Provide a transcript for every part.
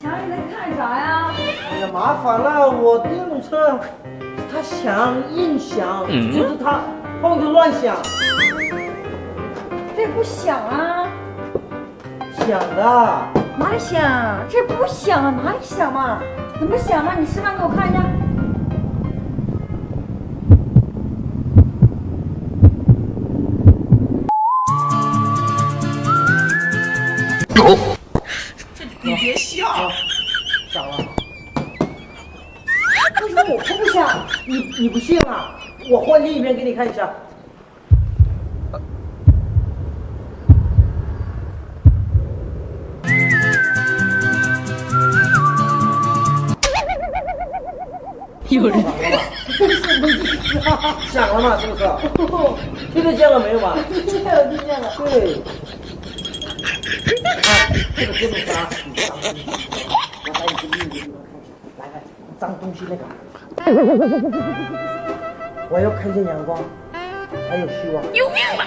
强，你在看啥呀？哎呀，麻烦了，我电动车它响硬响，就是它放着乱响，这不响啊？响的。哪里响？这不响啊？哪里响嘛？怎么响嘛？你示范给我看一下。你别笑，响了。为什么我不响？你不信啊？我换另一边给你看一下。有人响了嘛？是不是？听得见了没有嘛？听见了，听见了。对。啊，这个电动车啊，我把你这另一个地方看一下。来，脏东西那个。我要看见阳光，才有希望。有病吧？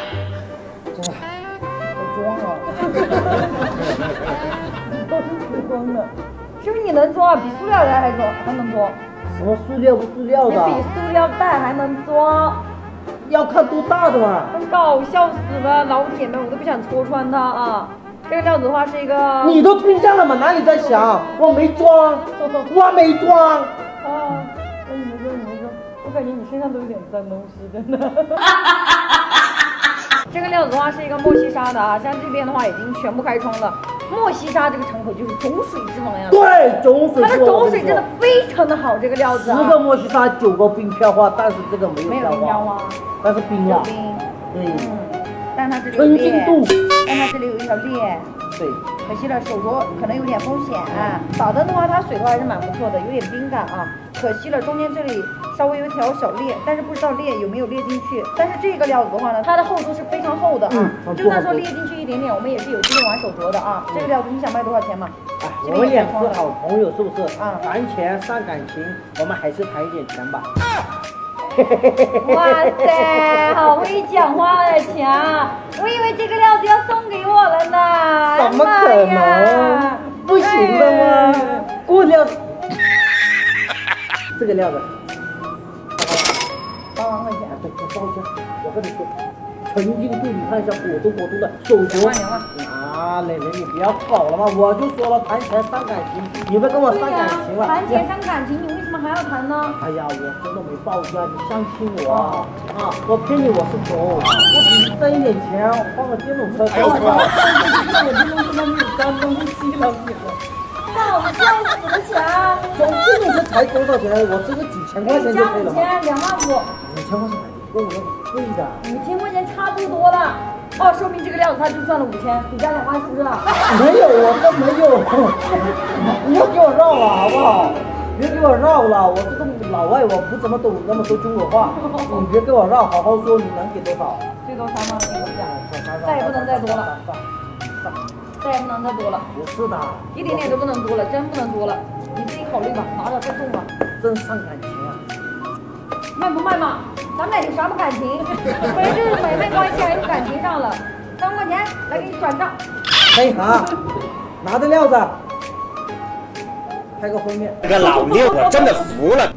真的。好装啊！都是装的，是不是你能装啊？比塑料袋还能装？什么塑料不塑料的？比塑料袋还能装？要看多大的嘛。很搞笑死了，老铁们，我都不想戳穿它啊！这个料子的话是一个，你都听见了吗？哪里在响？我没装，我没装。啊，你们说，我感觉你身上都有点脏东西，真的。这个料子的话是一个莫西沙的啊，像这边的话已经全部开窗了。莫西沙这个敞口就是种水之王呀，对，种水。它的种水真的非常的好，这个料子啊。10个莫西沙9个冰飘化，但是这个没有飘化，但是冰了。冰，对，但它这里有纯净度，但它这里有一条裂。对，可惜了，手镯可能有点风险啊。打灯的话，它水的话还是蛮不错的，有点冰感啊。可惜了，中间这里稍微有一条小裂，但是不知道裂有没有裂进去。但是这个料子的话呢，它的厚度是非常厚的啊，就算说裂进去一点点，我们也是有机会玩手镯的啊。这个料子你想卖多少钱嘛？哎，我们也是好朋友，是不是？啊，谈钱伤感情，我们还是谈一点钱吧。哇塞，好会讲话的强！我以为这个料子要送给我了呢。怎么可能？不行的吗？过料，这个料子8万块钱，对，我报价，我跟你说，纯净度你看一下，果冻的手镯。2万。啊，磊磊，你不要搞了嘛！我就说了，谈钱伤感情，你别跟我伤感情了。谈钱伤感情，你为什么还要谈呢？哎呀，我真的没报价，你相信我啊！我骗你我是狗，我只是挣一点钱，换个电动车走吧。我电动车上面有脏东西了，你们。搞笑死了强！装电动车才多少钱？我这个几千块钱就可以了嘛。加5千，2万5。5000块钱买不够，那很贵的。5000块钱差不多了。哦，说明这个料子他就赚了5000，你加2万是不是？没有，我这没有。你要给我绕了好不好？别给我绕了，我这个老外我不怎么懂那么多中国话，你别给我绕，好好说，你能给多少？最多3万给我讲，再也不能再多了，再也不能再多了。不是的，一点点都不能多了，真不能多了，你自己考虑吧，拿着再送吧。真伤感情啊！卖不卖嘛？咱们俩有啥不感情？本来就是买卖关系，还有感情上了。3万块钱来给你转账。可以啊，拿着料子，拍个封面。这个老六我真的服了。